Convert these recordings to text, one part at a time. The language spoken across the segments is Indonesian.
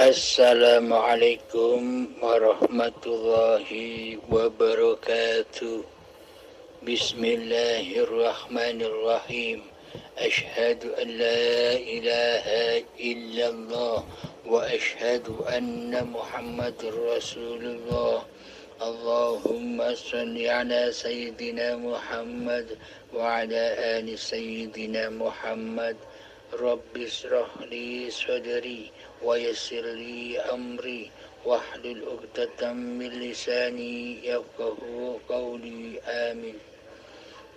Assalamualaikum warahmatullahi wabarakatuh. Bismillahirrahmanirrahim. Ashhadu an la ilaha illallah wa ashhadu anna Muhammadur Rasulullah. Allahumma salli ala Sayyidina Muhammad wa ala ali Sayyidina Muhammad. Rabbi shrah li sadri wa yassir li amri wahlul 'uqdatam min lisani yafqahu qawli. Amin.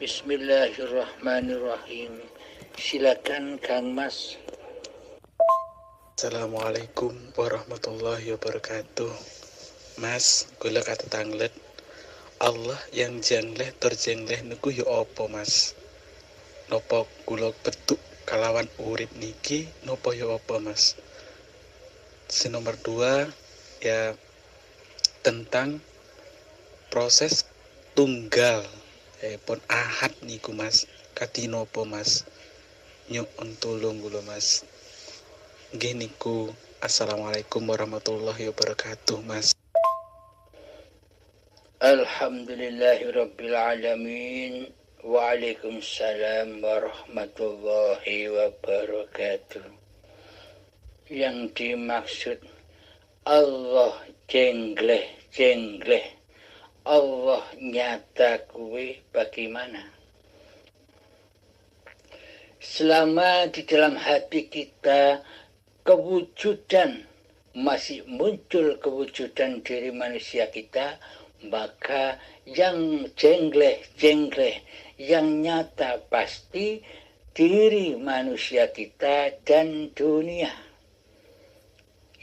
Bismillahirrahmanirrahim. Silakan Kang Mas. Assalamualaikum warahmatullahi wabarakatuh. Mas, kula kata tanglet Allah yang jengleh terjengleh niku ya apa, Mas? Napa kula petuk kalawan urip niki napa ya apa, Mas? Nomor 2 ya tentang proses tunggal pun ahad niku, Mas. Kadi napa, Mas? Nyuwun tulung kula, Mas. Nggih niku. Assalamualaikum warahmatullahi wabarakatuh, Mas. Alhamdulillahirabbil alamin. Waalaikumsalam warahmatullahi wabarakatuh. Yang dimaksud Allah jengleh, Allah nyata kuwi bagaimana? Selama di dalam hati kita kewujudan masih muncul kewujudan diri manusia kita, maka yang jengleh, yang nyata pasti diri manusia kita dan dunia,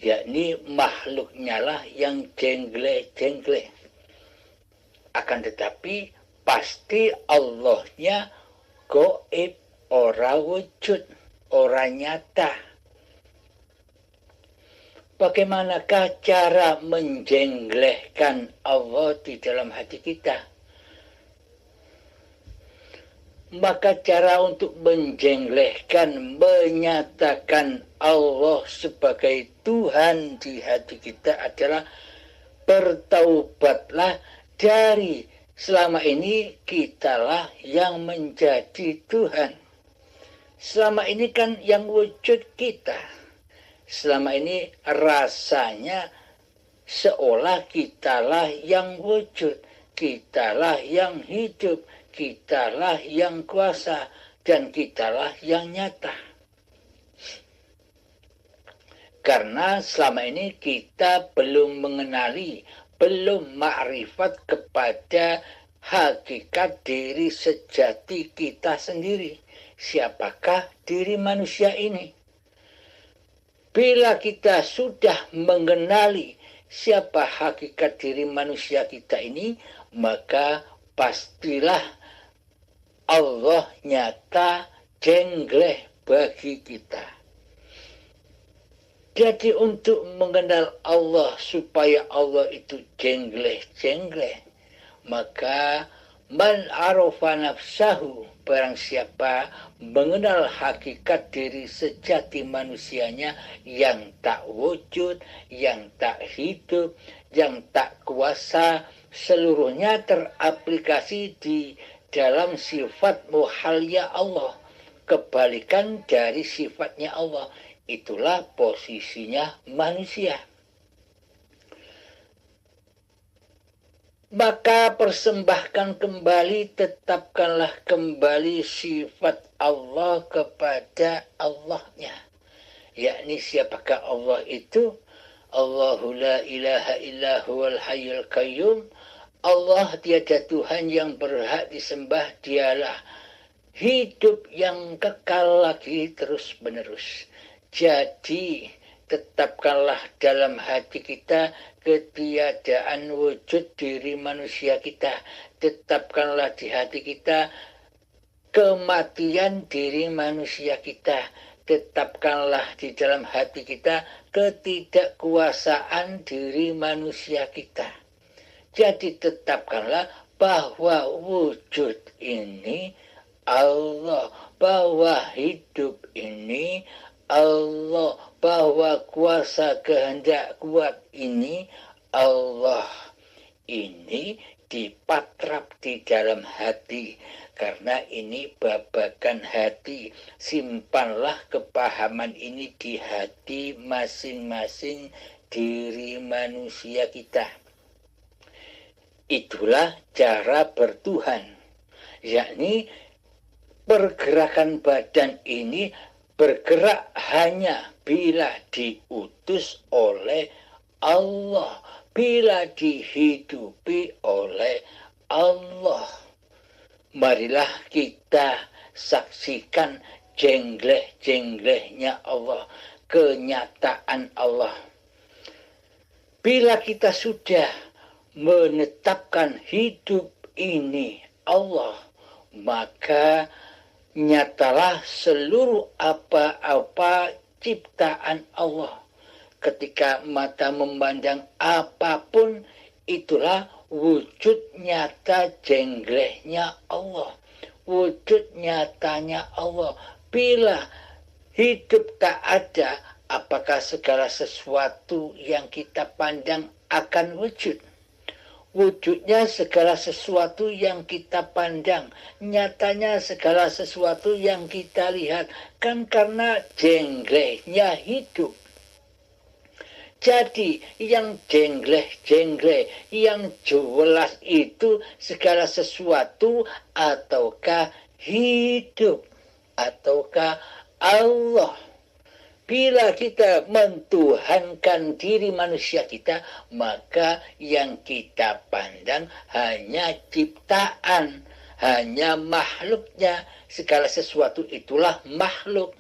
yakni makhluknya lah yang jengleh. Akan tetapi pasti Allahnya gaib, ora wujud, ora nyata. Bagaimanakah cara menjenglehkan Allah di dalam hati kita? Maka cara untuk menjenglehkan, menyatakan Allah sebagai Tuhan di hati kita adalah bertaubatlah dari selama ini kitalah yang menjadi Tuhan. Selama ini kan yang wujud kita. Selama ini rasanya seolah kitalah yang wujud, kitalah yang hidup, kitalah yang kuasa, dan kitalah yang nyata. Karena selama ini kita belum mengenali, belum makrifat kepada hakikat diri sejati kita sendiri. Siapakah diri manusia ini? Bila kita sudah mengenali siapa hakikat diri manusia kita ini, maka pastilah Allah nyata jengleh bagi kita. Jadi untuk mengenal Allah supaya Allah itu jengleh, maka man arafa nafsahu, barang siapa mengenal hakikat diri sejati manusianya yang tak wujud, yang tak hidup, yang tak kuasa, seluruhnya teraplikasi di dalam sifat muhalya Allah, kebalikan dari sifatnya Allah. Itulah posisinya manusia. Maka persembahkan kembali, tetapkanlah kembali sifat Allah kepada Allahnya. Yakni siapakah Allah itu? Allahu la ilaha illa huwal hayyul qayyum. Allah tiada Tuhan yang berhak disembah, dialah hidup yang kekal lagi terus menerus. Jadi tetapkanlah dalam hati kita ketiadaan wujud diri manusia kita. Tetapkanlah di hati kita kematian diri manusia kita. Tetapkanlah di dalam hati kita ketidakkuasaan diri manusia kita. Jadi tetapkanlah bahwa wujud ini Allah, bahwa hidup ini Allah, bahwa kuasa kehendak kuat ini Allah ini dipatrap di dalam hati, karena ini babakan hati. Simpanlah kepahaman ini di hati masing-masing diri manusia kita. Itulah cara bertuhan, yakni pergerakan badan ini bergerak hanya bila diutus oleh Allah, bila dihidupi oleh Allah. Marilah kita saksikan jengleh-jenglehnya Allah, kenyataan Allah. Bila kita sudah menetapkan hidup ini Allah, maka nyatalah seluruh apa-apa ciptaan Allah. Ketika mata memandang apapun, itulah wujud nyata jenglehnya Allah, wujud nyatanya Allah. Bila hidup tak ada, apakah segala sesuatu yang kita pandang akan wujud? Wujudnya segala sesuatu yang kita pandang, nyatanya segala sesuatu yang kita lihat, kan karena jenglehnya hidup. Jadi yang jengleh-jengleh, yang jelas itu segala sesuatu ataukah hidup, ataukah Allah. Bila kita mentuhankan diri manusia kita, maka yang kita pandang hanya ciptaan, hanya makhluknya. Segala sesuatu itulah makhluk.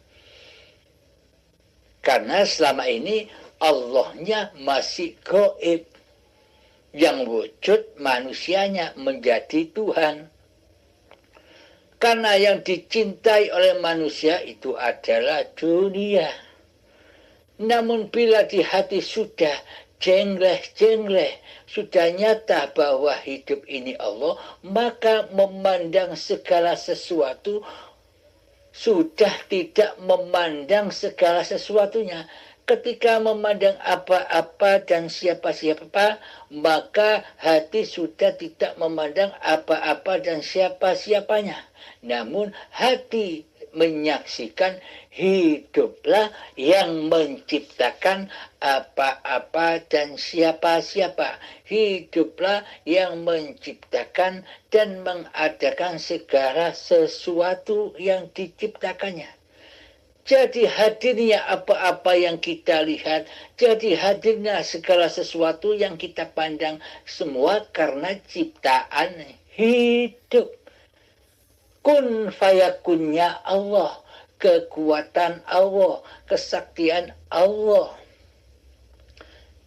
Karena selama ini Allahnya masih gaib. Yang wujud manusianya menjadi Tuhan. Karena yang dicintai oleh manusia itu adalah dunia. Namun bila di hati sudah jengleh-jengleh, sudah nyata bahwa hidup ini Allah, maka memandang segala sesuatu sudah tidak memandang segala sesuatunya. Ketika memandang apa-apa dan siapa-siapa, maka hati sudah tidak memandang apa-apa dan siapa-siapanya. Namun hati menyaksikan hiduplah yang menciptakan apa-apa dan siapa-siapa. Hiduplah yang menciptakan dan mengadakan segala sesuatu yang diciptakannya. Jadi hadirnya apa-apa yang kita lihat, jadi hadirnya segala sesuatu yang kita pandang, semua karena ciptaan hidup. Kun fayakunnya Allah, kekuatan Allah, kesaktian Allah.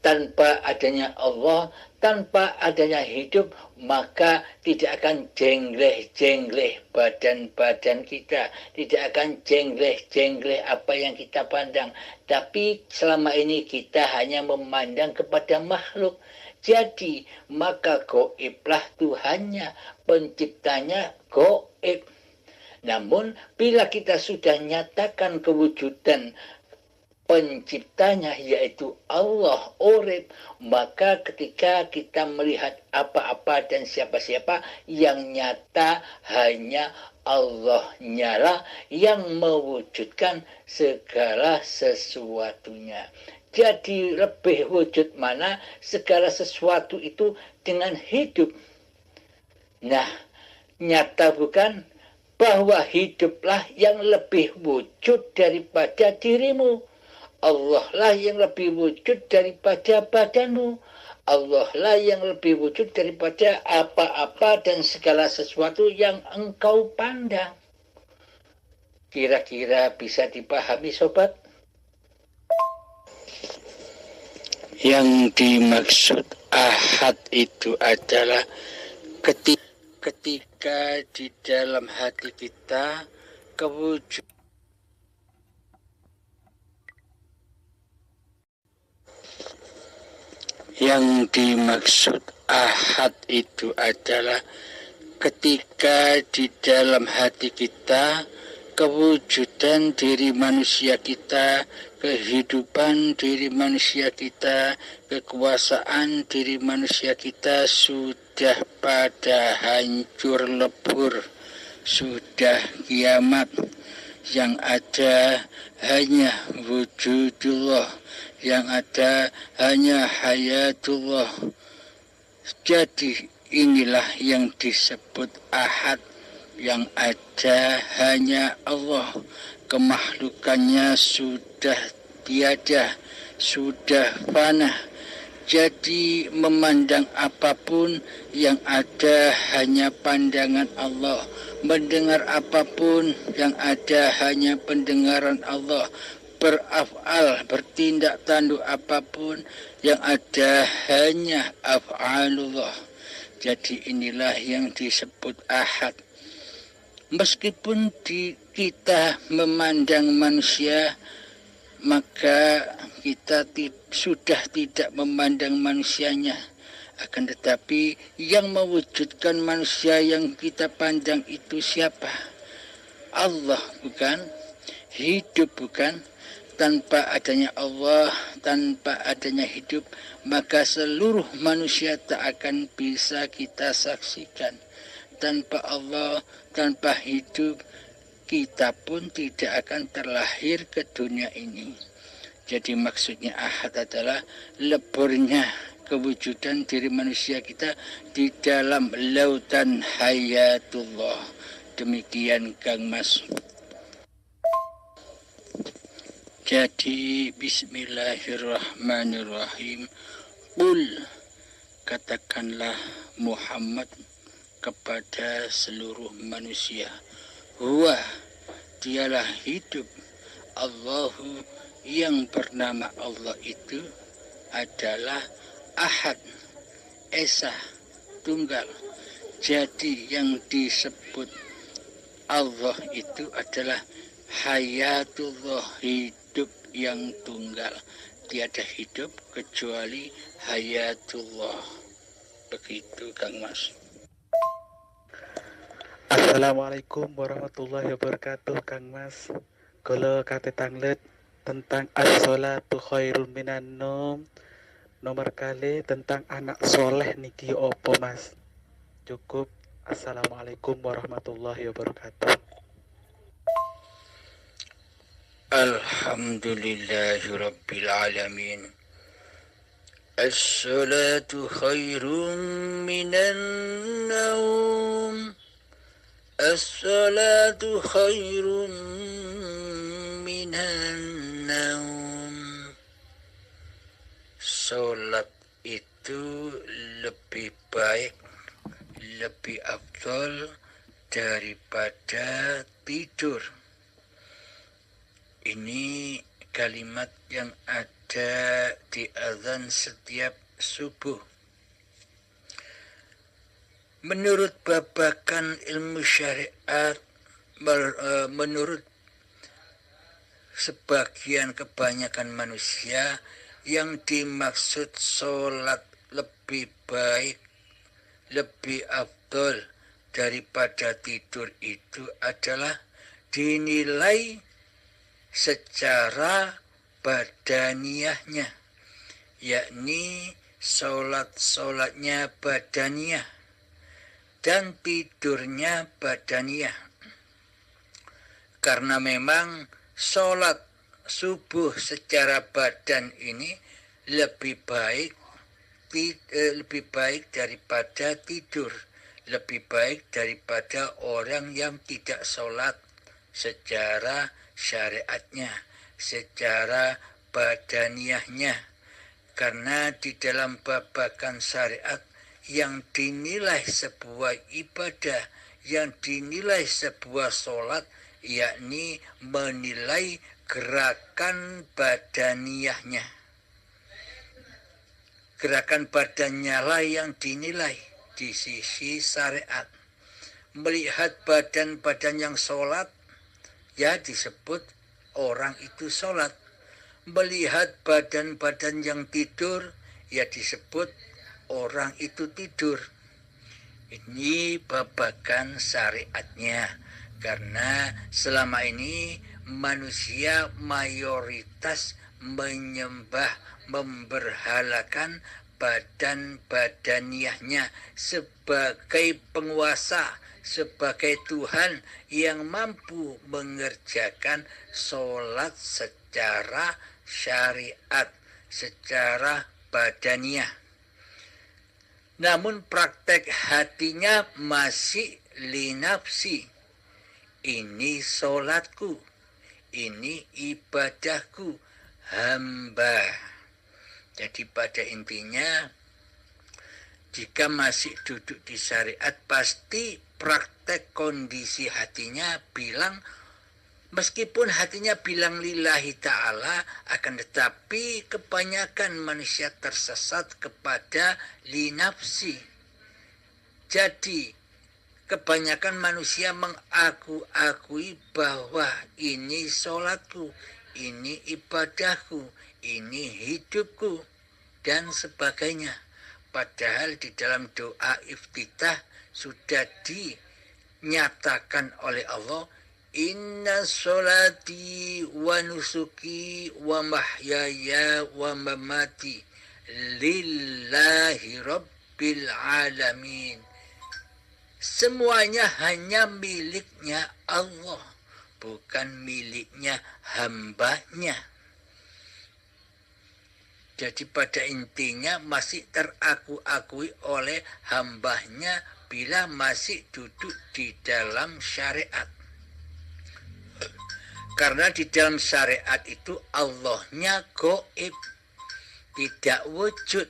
Tanpa adanya Allah, tanpa adanya hidup, maka tidak akan jengleh-jengleh badan-badan kita. Tidak akan jengleh-jengleh apa yang kita pandang. Tapi selama ini kita hanya memandang kepada makhluk. Jadi, maka gaiblah Tuhannya, penciptanya gaib. Namun, bila kita sudah nyatakan kewujudan penciptanya, yaitu Allah urip, maka ketika kita melihat apa-apa dan siapa-siapa, yang nyata hanya Allah nyala yang mewujudkan segala sesuatunya. Jadi lebih wujud mana segala sesuatu itu dengan hidup. Nah, nyata bukan bahwa hiduplah yang lebih wujud daripada dirimu. Allah lah yang lebih wujud daripada badanmu. Allah lah yang lebih wujud daripada apa-apa dan segala sesuatu yang engkau pandang. Kira-kira bisa dipahami, sobat? Yang dimaksud ahad itu adalah ketika di dalam hati kita kewujudan. Yang dimaksud ahad itu adalah ketika di dalam hati kita kewujudan diri manusia kita, kehidupan diri manusia kita, kekuasaan diri manusia kita sudah pada hancur lebur, sudah kiamat. Yang ada hanya wujudullah, yang ada hanya hayatullah. Jadi inilah yang disebut ahad, yang ada hanya Allah. Kemakhlukannya sudah tiada, sudah fana. Jadi memandang apapun yang ada hanya pandangan Allah. Mendengar apapun yang ada hanya pendengaran Allah. Beraf'al, bertindak tanduk apapun yang ada hanya af'alullah. Jadi inilah yang disebut ahad. Meskipun kita memandang manusia, maka kita sudah tidak memandang manusianya. Akan tetapi yang mewujudkan manusia yang kita pandang itu siapa? Allah bukan? Hidup bukan? Tanpa adanya Allah, tanpa adanya hidup, maka seluruh manusia tak akan bisa kita saksikan. Tanpa Allah, tanpa hidup, kita pun tidak akan terlahir ke dunia ini. Jadi maksudnya ahad adalah leburnya kewujudan diri manusia kita di dalam lautan hayatullah. Demikian Kang Mas. Jadi bismillahirrahmanirrahim. Qul, katakanlah Muhammad kepada seluruh manusia, huwa, dialah hidup, Allahu, yang bernama Allah itu adalah ahad, esa, tunggal. Jadi yang disebut Allah itu adalah hayatullah, hidup yang tunggal. Tiada hidup kecuali hayatullah. Begitu Kang Mas. Assalamualaikum warahmatullahi wabarakatuh, Kang Mas. Kalau kata tanglet tentang as-sholatu khairun minan nom, nomor kali tentang anak soleh niki opo Mas. Cukup. Assalamualaikum warahmatullahi wabarakatuh. Alhamdulillahirabbil alamin. As-sholatu khairun minan naum. As-salatu khairun minan naum. Salat itu lebih baik, lebih afdal daripada tidur. Ini kalimat yang ada di azan setiap subuh. Menurut babakan ilmu syariat, menurut sebagian kebanyakan manusia, yang dimaksud sholat lebih baik, lebih afdol daripada tidur itu adalah dinilai secara badaniyahnya, yakni sholatnya badaniyah dan tidurnya badaniyah. Karena memang sholat subuh secara badan ini lebih baik daripada tidur, lebih baik daripada orang yang tidak sholat secara syariatnya, secara badaniyahnya. Karena di dalam babakan syariat, yang dinilai sebuah ibadah, yang dinilai sebuah sholat, yakni menilai gerakan badaniyahnya. Gerakan badannya lah yang dinilai di sisi syariat. Melihat badan-badan yang sholat, ya disebut orang itu sholat. Melihat badan-badan yang tidur, ya disebut orang itu tidur. Ini babakan syariatnya. Karena selama ini manusia mayoritas menyembah, memberhalakan badan-badaniahnya sebagai penguasa, sebagai Tuhan yang mampu mengerjakan sholat secara syariat, secara badaniah. Namun praktek hatinya masih linafsi. Ini sholatku, ini ibadahku, hamba. Jadi pada intinya, jika masih duduk di syariat, pasti praktek kondisi hatinya bilang, meskipun hatinya bilang lillahi ta'ala, akan tetapi kebanyakan manusia tersesat kepada linafsi. Jadi, kebanyakan manusia mengaku-akui bahwa ini sholatku, ini ibadahku, ini hidupku, dan sebagainya. Padahal di dalam doa iftitah sudah dinyatakan oleh Allah, inna sholati wa nusuki wa mahyaya wa mamati lillahi rabbil alamin. Semuanya hanya miliknya Allah, bukan miliknya hambanya. Jadi pada intinya masih teraku-akui oleh hambanya bila masih duduk di dalam syariat. Karena di dalam syariat itu Allahnya gaib, tidak wujud.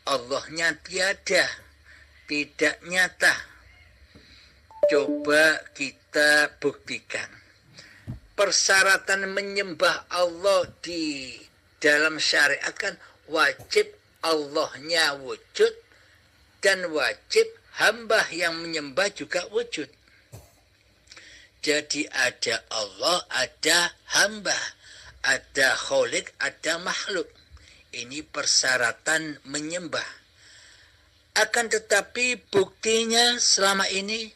Allahnya tiada, tidak nyata. Coba kita buktikan. Persyaratan menyembah Allah di dalam syariat kan wajib Allahnya wujud dan wajib hamba yang menyembah juga wujud. Jadi ada Allah, ada hamba, ada khalik, ada makhluk. Ini persyaratan menyembah. Akan tetapi buktinya selama ini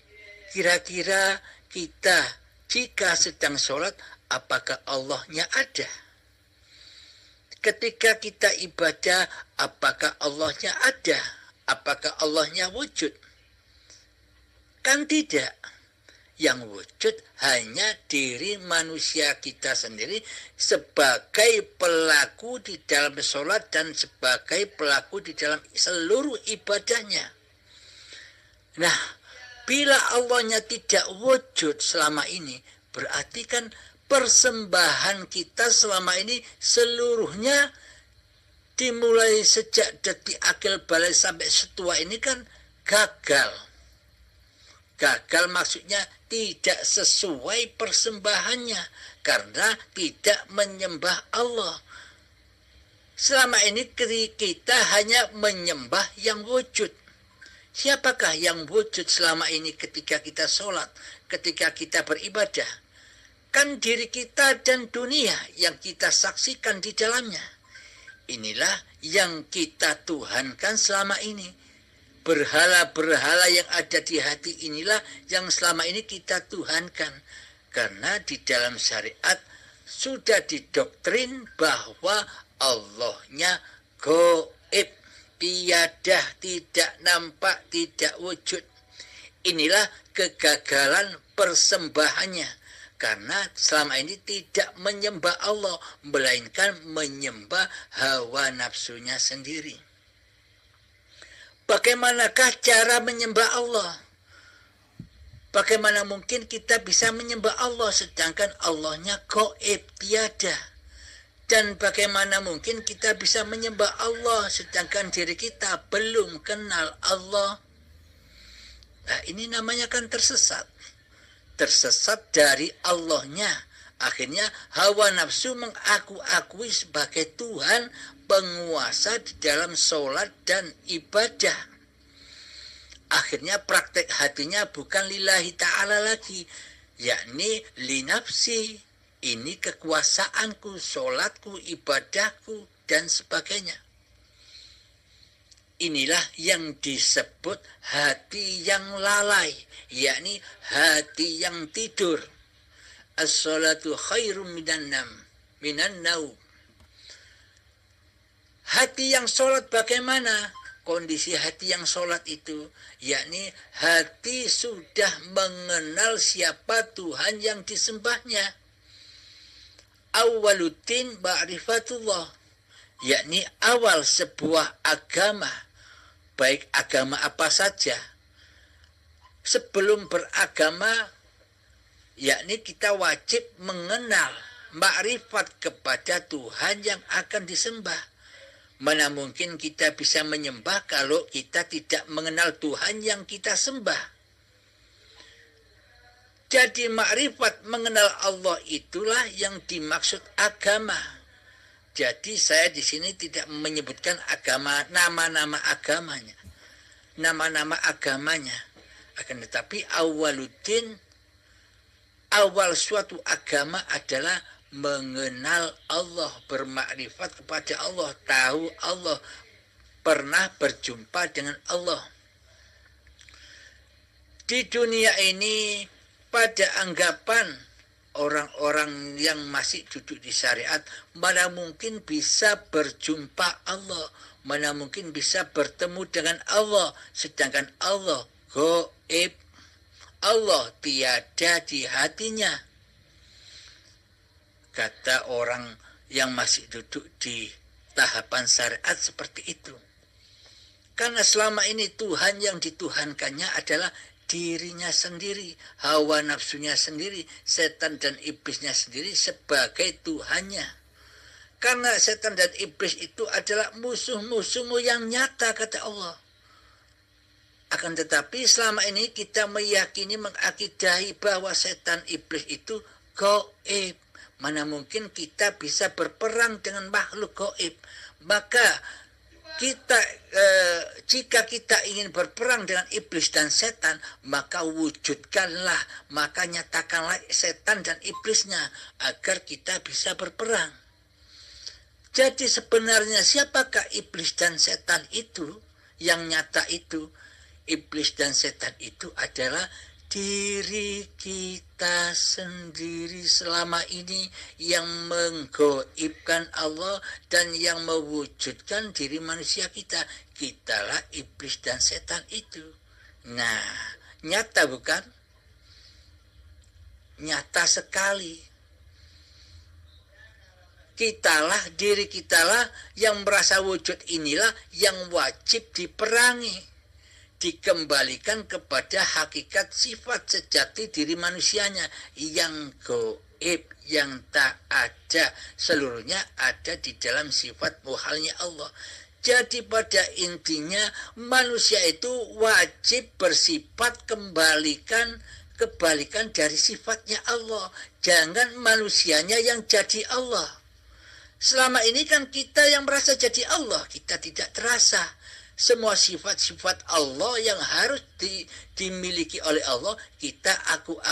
kira-kira kita jika sedang sholat apakah Allahnya ada? Ketika kita ibadah apakah Allahnya ada? Apakah Allahnya wujud? Kan tidak. Yang wujud hanya diri manusia kita sendiri sebagai pelaku di dalam sholat dan sebagai pelaku di dalam seluruh ibadahnya. Nah, bila Allahnya tidak wujud selama ini, berarti kan persembahan kita selama ini seluruhnya dimulai sejak detik akil balik sampai setua ini kan gagal. Gagal maksudnya tidak sesuai persembahannya karena tidak menyembah Allah. Selama ini kita hanya menyembah yang wujud. Siapakah yang wujud selama ini ketika kita sholat, ketika kita beribadah? Kan diri kita dan dunia yang kita saksikan di dalamnya. Inilah yang kita tuhankan selama ini. Berhala-berhala yang ada di hati inilah yang selama ini kita tuhankan. Karena di dalam syariat sudah didoktrin bahwa Allahnya gaib, tiada, tidak nampak, tidak wujud. Inilah kegagalan persembahannya. Karena selama ini tidak menyembah Allah, melainkan menyembah hawa nafsunya sendiri. Bagaimanakah cara menyembah Allah? Bagaimana mungkin kita bisa menyembah Allah sedangkan Allahnya gaib, tiada? Dan bagaimana mungkin kita bisa menyembah Allah sedangkan diri kita belum kenal Allah? Nah, ini namanya kan tersesat. Tersesat dari Allahnya. Akhirnya hawa nafsu mengaku-akui sebagai Tuhan penguasa di dalam sholat dan ibadah. Akhirnya praktek hatinya bukan lillahi ta'ala lagi, yakni linafsi. Ini kekuasaanku, sholatku, ibadahku, dan sebagainya. Inilah yang disebut hati yang lalai, yakni hati yang tidur. As-salatu khairum minan naum. Hati yang sholat bagaimana? Kondisi hati yang sholat itu, yakni hati sudah mengenal siapa Tuhan yang disembahnya. Awaluddin ma'rifatullah, yakni awal sebuah agama, baik agama apa saja. Sebelum beragama, yakni kita wajib mengenal makrifat kepada Tuhan yang akan disembah. Mana mungkin kita bisa menyembah kalau kita tidak mengenal Tuhan yang kita sembah. Jadi makrifat mengenal Allah itulah yang dimaksud agama. Jadi saya di sini tidak menyebutkan agama, nama-nama agamanya. Nama-nama agamanya. Akan tetapi awaluddin, awal suatu agama adalah mengenal Allah, bermakrifat kepada Allah, tahu Allah, pernah berjumpa dengan Allah. Di dunia ini, pada anggapan orang-orang yang masih duduk di syariat, mana mungkin bisa berjumpa Allah, mana mungkin bisa bertemu dengan Allah, sedangkan Allah gaib, Allah tiada di hatinya. Kata orang yang masih duduk di tahapan syariat seperti itu. Karena selama ini Tuhan yang dituhankannya adalah dirinya sendiri, hawa nafsunya sendiri, setan dan iblisnya sendiri sebagai Tuhannya. Karena setan dan iblis itu adalah musuh-musuhmu yang nyata, kata Allah. Akan tetapi selama ini kita meyakini, mengakidahi bahwa setan iblis itu gaib. Mana mungkin kita bisa berperang dengan makhluk gaib. Maka kita jika kita ingin berperang dengan iblis dan setan, maka wujudkanlah, maka nyatakanlah setan dan iblisnya agar kita bisa berperang. Jadi sebenarnya siapakah iblis dan setan itu? Yang nyata itu, iblis dan setan itu adalah diri kita sendiri selama ini yang menggaibkan Allah dan yang mewujudkan diri manusia kita. Kitalah iblis dan setan itu. Nah, nyata bukan? Nyata sekali. Kitalah, diri kitalah yang merasa wujud inilah yang wajib diperangi. Dikembalikan kepada hakikat sifat sejati diri manusianya yang gaib, yang tak ada, seluruhnya ada di dalam sifat muhalnya Allah. Jadi pada intinya manusia itu wajib bersifat kebalikan dari sifatnya Allah. Jangan manusianya yang jadi Allah. Selama ini kan kita yang merasa jadi Allah, kita tidak terasa. Semua sifat-sifat Allah yang harus dimiliki oleh Allah, kita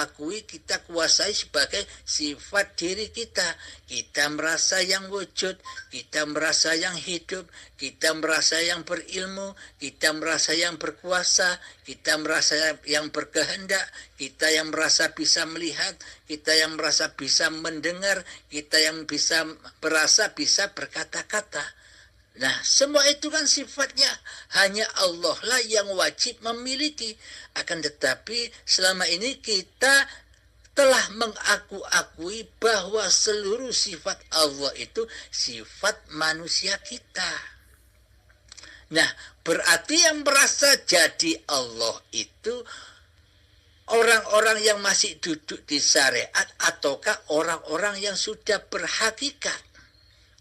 akui, kita kuasai sebagai sifat diri kita. Kita merasa yang wujud, kita merasa yang hidup, kita merasa yang berilmu, kita merasa yang berkuasa, kita merasa yang berkehendak, kita yang merasa bisa melihat, kita yang merasa bisa mendengar, kita yang bisa merasa bisa berkata-kata. Nah, semua itu kan sifatnya hanya Allah lah yang wajib memiliki. Akan tetapi selama ini kita telah mengakui bahwa seluruh sifat Allah itu sifat manusia kita. Nah, berarti yang merasa jadi Allah itu orang-orang yang masih duduk di syariat ataukah orang-orang yang sudah berhakikat.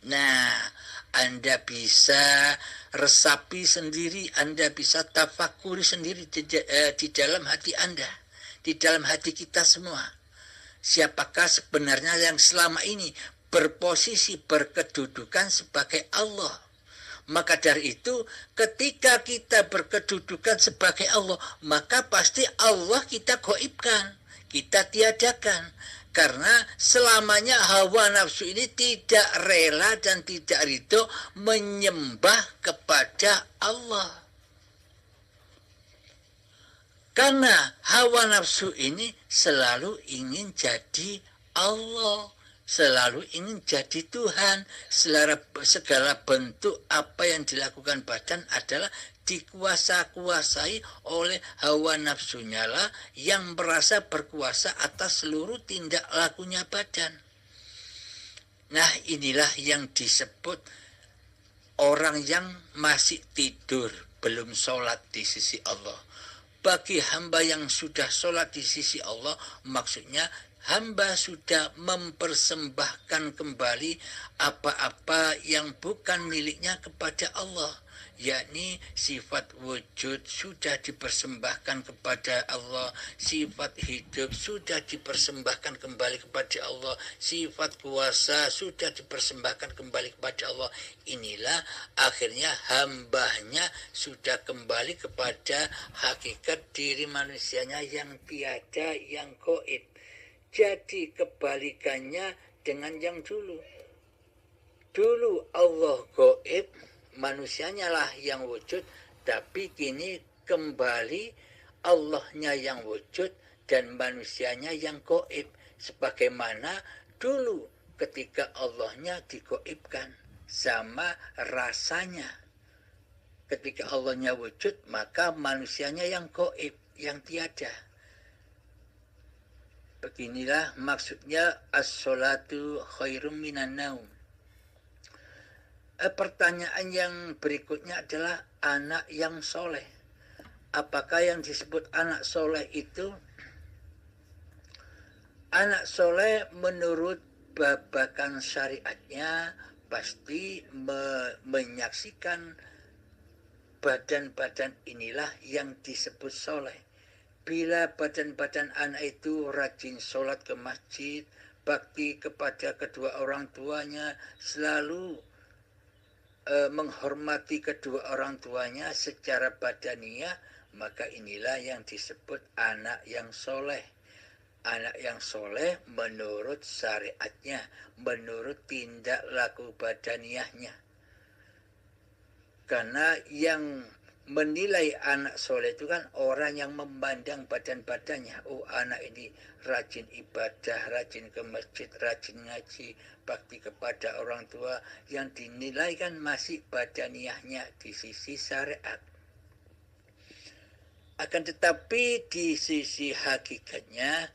Nah, Anda bisa resapi sendiri, Anda bisa tafakuri sendiri di dalam hati Anda, di dalam hati kita semua. Siapakah sebenarnya yang selama ini berposisi, berkedudukan sebagai Allah? Maka dari itu, ketika kita berkedudukan sebagai Allah, maka pasti Allah kita gaibkan, kita tiadakan. Karena selamanya hawa nafsu ini tidak rela dan tidak ridho menyembah kepada Allah. Karena hawa nafsu ini selalu ingin jadi Allah, selalu ingin jadi Tuhan. Segala bentuk apa yang dilakukan badan adalah dikuasai oleh hawa nafsunya lah yang merasa berkuasa atas seluruh tindak lakunya badan. Nah, inilah yang disebut orang yang masih tidur, belum sholat di sisi Allah. Bagi hamba yang sudah sholat di sisi Allah, maksudnya hamba sudah mempersembahkan kembali apa-apa yang bukan miliknya kepada Allah, yakni sifat wujud sudah dipersembahkan kepada Allah, sifat hidup sudah dipersembahkan kembali kepada Allah, sifat kuasa sudah dipersembahkan kembali kepada Allah. Inilah akhirnya hambanya sudah kembali kepada hakikat diri manusianya yang tiada, yang gaib. Jadi kebalikannya dengan yang dulu. Dulu Allah gaib, manusianya lah yang wujud, tapi kini kembali Allahnya yang wujud dan manusianya yang gaib. Sebagaimana dulu ketika Allahnya digaibkan, sama rasanya. Ketika Allahnya wujud, maka manusianya yang gaib, yang tiada. Beginilah maksudnya as-salatu khairum minan naum. Pertanyaan yang berikutnya adalah anak yang soleh. Apakah yang disebut anak soleh itu? Anak soleh menurut babakan syariatnya pasti menyaksikan badan-badan inilah yang disebut soleh. Bila badan-badan anak itu rajin sholat ke masjid, bakti kepada kedua orang tuanya, selalu menghormati kedua orang tuanya secara badaniah, maka inilah yang disebut anak yang soleh. Anak yang soleh menurut syariatnya, menurut tindak laku badaniahnya. Karena yang menilai anak soleh itu kan orang yang memandang badan-badannya. Oh, anak ini rajin ibadah, rajin ke masjid, rajin ngaji, bakti kepada orang tua. Yang dinilai kan masih badaniahnya di sisi syariat. Akan tetapi di sisi hakikatnya,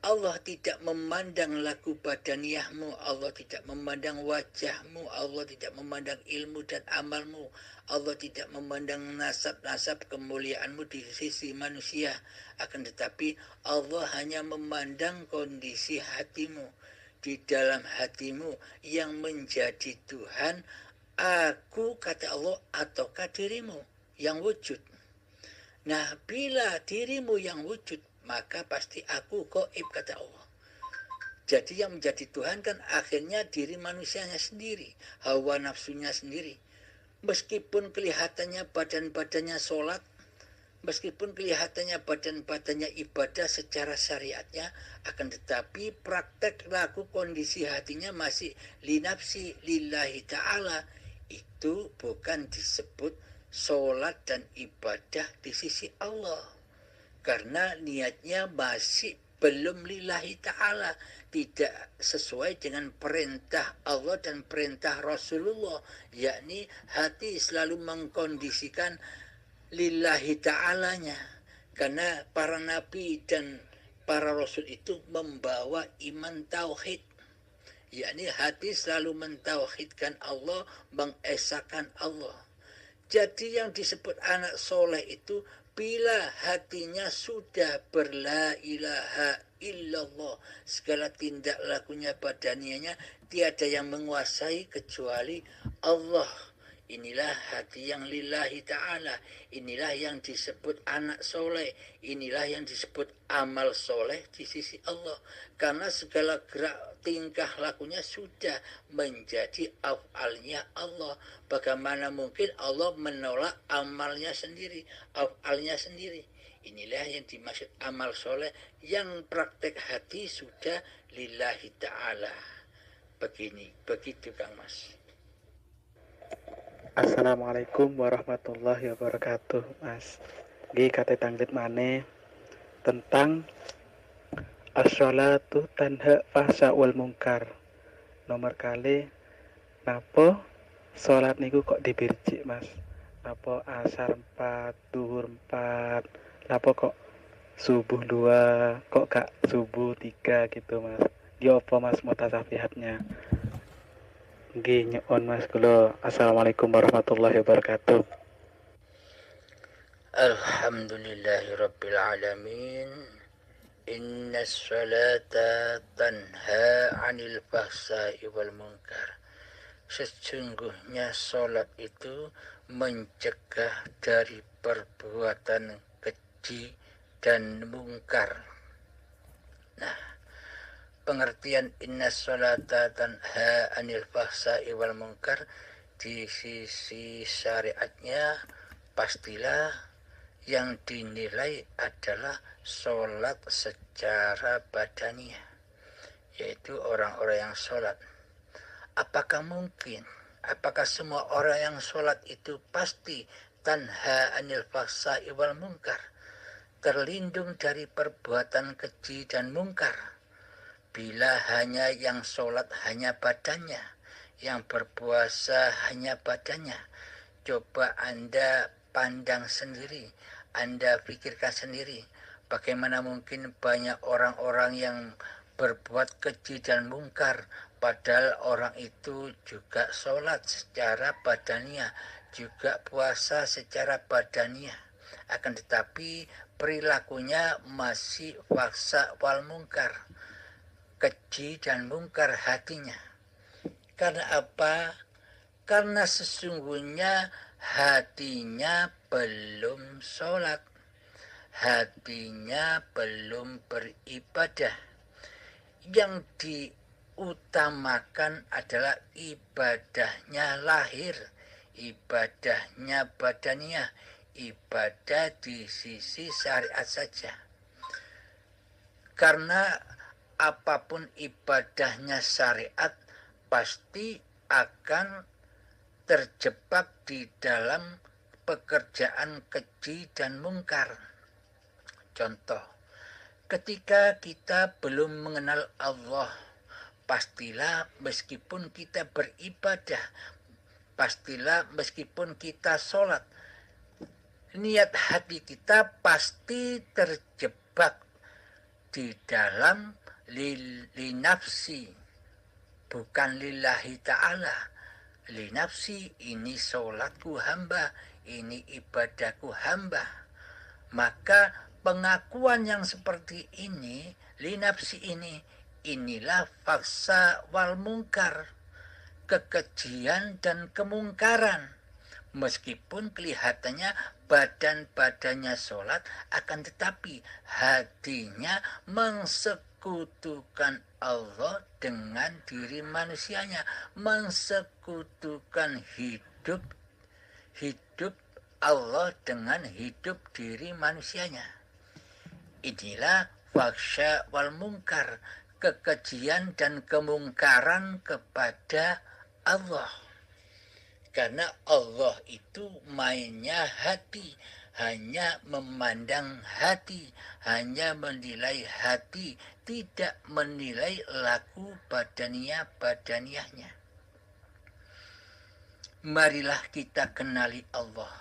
Allah tidak memandang laku badaniahmu, Allah tidak memandang wajahmu, Allah tidak memandang ilmu dan amalmu, Allah tidak memandang nasab-nasab kemuliaanmu di sisi manusia. Akan tetapi Allah hanya memandang kondisi hatimu. Di dalam hatimu yang menjadi Tuhan, aku, kata Allah, ataukah dirimu yang wujud. Nah, bila dirimu yang wujud, maka pasti aku gaib, kata Allah. Jadi yang menjadi Tuhan kan akhirnya diri manusianya sendiri, hawa nafsunya sendiri. Meskipun kelihatannya badan-badannya sholat, meskipun kelihatannya badan-badannya ibadah secara syariatnya, akan tetapi praktek laku kondisi hatinya masih linafsi lillahi ta'ala. Itu bukan disebut sholat dan ibadah di sisi Allah. Karena niatnya masih belum lillahi ta'ala, tidak sesuai dengan perintah Allah dan perintah Rasulullah, yakni hati selalu mengkondisikan lillahi ta'alanya. Karena para nabi dan para rasul itu membawa iman tauhid, yakni hati selalu mentauhidkan Allah, mengesahkan Allah. Jadi yang disebut anak soleh itu bila hatinya sudah berla ilaha illallah, segala tindak lakunya badanianya tiada yang menguasai kecuali Allah. Inilah hati yang lillahi ta'ala. Inilah yang disebut anak soleh. Inilah yang disebut amal soleh di sisi Allah. Karena segala gerak tingkah lakunya sudah menjadi af'alnya Allah. Bagaimana mungkin Allah menolak amalnya sendiri, af'alnya sendiri. Inilah yang dimaksud amal soleh, yang praktek hati sudah lillahi ta'ala. Begitu Kang Mas. Assalamualaikum warahmatullahi wabarakatuh, Mas. Gi kate tanglet maneh tentang as-sholatu tanha fahsya wal munkar. Nomor kali napa salat niku kok dibirjik, Mas? Napa asar 4, duhur 4, napa kok subuh 2, kok gak subuh 3 gitu, Mas? Yo apa Mas mutasabihatnya? Nggih nyuwun Mas kula. Assalamualaikum warahmatullahi wabarakatuh. Alhamdulillahirabbil alamin. Innas salata tanha 'anil fahsya'i wal munkar. Sesungguhnya salat itu mencegah dari perbuatan keji dan mungkar. Nah, pengertian innas salata tanha 'anil fahsya'i wal munkar di sisi syariatnya pastilah yang dinilai adalah sholat secara badaniah, yaitu orang-orang yang sholat. Apakah mungkin, apakah semua orang yang sholat itu pasti tanha anil fahsya'i wal munkar, terlindung dari perbuatan keji dan mungkar? Bila hanya yang sholat hanya badannya, yang berpuasa hanya badannya, coba Anda pandang sendiri, Anda pikirkan sendiri, bagaimana mungkin banyak orang-orang yang berbuat keji dan mungkar, padahal orang itu juga sholat secara badaniah, juga puasa secara badaniah, akan tetapi perilakunya masih fahsya wal munkar, keji dan mungkar hatinya. Karena apa? Karena sesungguhnya hatinya belum sholat, hatinya belum beribadah. Yang diutamakan adalah ibadahnya lahir, ibadahnya badaniah, ibadah di sisi syariat saja. Karena apapun ibadahnya syariat pasti akan terjebak di dalam pekerjaan keji dan mungkar. Contoh, ketika kita belum mengenal Allah, pastilah meskipun kita beribadah, pastilah meskipun kita sholat, niat hati kita pasti terjebak di dalam linafsi, bukan lillahi ta'ala. Linafsi, ini sholatku hamba, ini ibadahku hamba. Maka pengakuan yang seperti ini, linafsi ini, inilah fahsya wal munkar, kekejian dan kemungkaran. Meskipun kelihatannya badan-badannya sholat, akan tetapi hatinya mensekutukan Allah dengan diri manusianya, mensekutukan hidup Allah dengan hidup diri manusianya. Inilah fahsya wal munkar, kekejian dan kemungkaran kepada Allah. Karena Allah itu mainnya hati, hanya memandang hati, hanya menilai hati, tidak menilai laku badaniahnya. Marilah kita kenali Allah.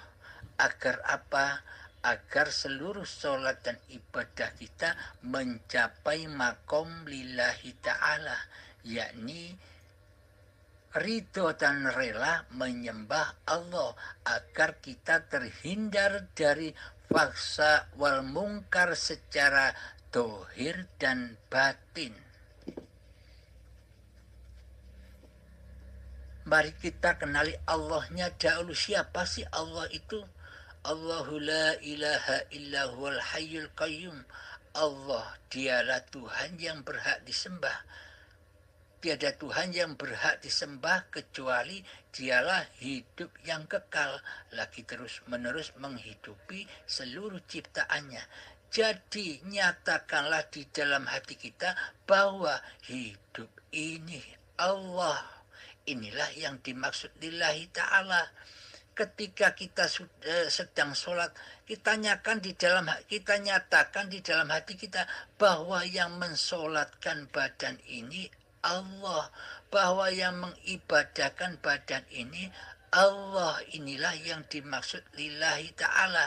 Agar apa? Agar seluruh sholat dan ibadah kita mencapai makom lillahi ta'ala, yakni ridho dan rela menyembah Allah, agar kita terhindar dari fahsya wal munkar secara dohir dan batin. Mari kita kenali Allahnya dahulu. Siapa sih Allah itu? Allahu la ilaha illa huwal hayyul qayyum. Allah, dialah Tuhan yang berhak disembah. Tiada Tuhan yang berhak disembah kecuali dialah hidup yang kekal, lagi terus-menerus menghidupi seluruh ciptaannya. Jadi nyatakanlah di dalam hati kita bahwa hidup ini Allah. Inilah yang dimaksud lillahi ta'ala. Ketika kita sedang sholat, kita nyatakan di dalam hati kita bahwa yang mensolatkan badan ini Allah, bahwa yang mengibadahkan badan ini Allah. Inilah yang dimaksud lillahi ta'ala.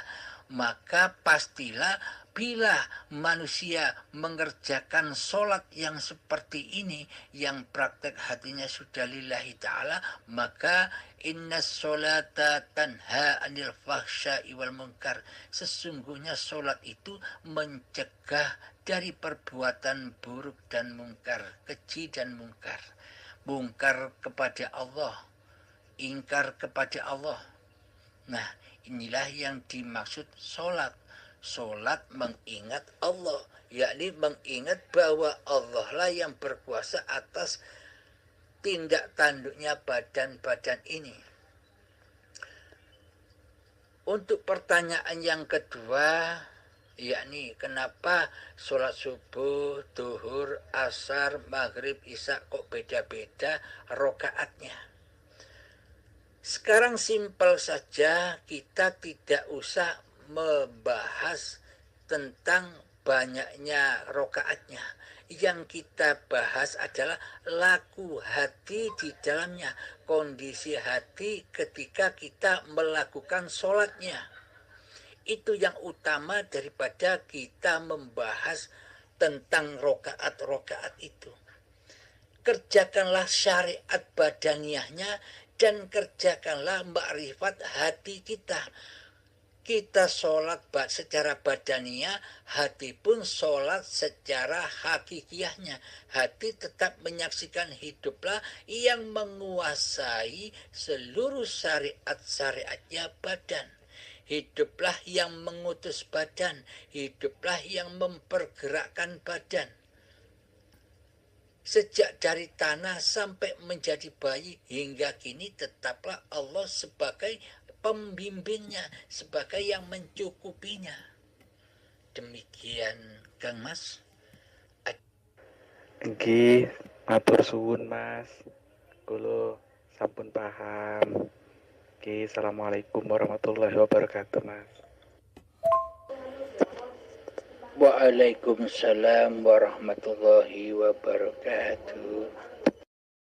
Maka pastilah bila manusia mengerjakan sholat yang seperti ini, yang praktek hatinya sudah lillahi ta'ala, maka inna sholata tanha anil fahsya'i wal munkar. Sesungguhnya sholat itu mencegah dari perbuatan buruk dan mungkar, keji dan mungkar. Mungkar kepada Allah, ingkar kepada Allah. Nah, inilah yang dimaksud sholat. Sholat mengingat Allah, yakni mengingat bahwa Allah lah yang berkuasa atas tindak tanduknya badan-badan ini. Untuk pertanyaan yang kedua, yakni kenapa sholat subuh, duhur, asar, maghrib, isya kok beda-beda rokaatnya? Sekarang simpel saja, kita tidak usah membahas tentang banyaknya rokaatnya. Yang kita bahas adalah laku hati di dalamnya, kondisi hati ketika kita melakukan sholatnya. Itu yang utama daripada kita membahas tentang rokaat-rokaat itu. Kerjakanlah syariat badaniahnya dan kerjakanlah makrifat hati kita. Kita sholat secara badaniah, hati pun sholat secara hakikiahnya. Hati tetap menyaksikan hiduplah yang menguasai seluruh syariat-syariatnya badan. Hiduplah yang mengutus badan, hiduplah yang mempergerakkan badan. Sejak dari tanah sampai menjadi bayi hingga kini tetaplah Allah sebagai pembimbingnya, sebagai yang mencukupinya. Demikian Kang Mas. Nggih, matur suwun Mas. Kula sampun paham. Nggih, assalamualaikum warahmatullahi wabarakatuh Mas. Waalaikumsalam warahmatullahi wabarakatuh.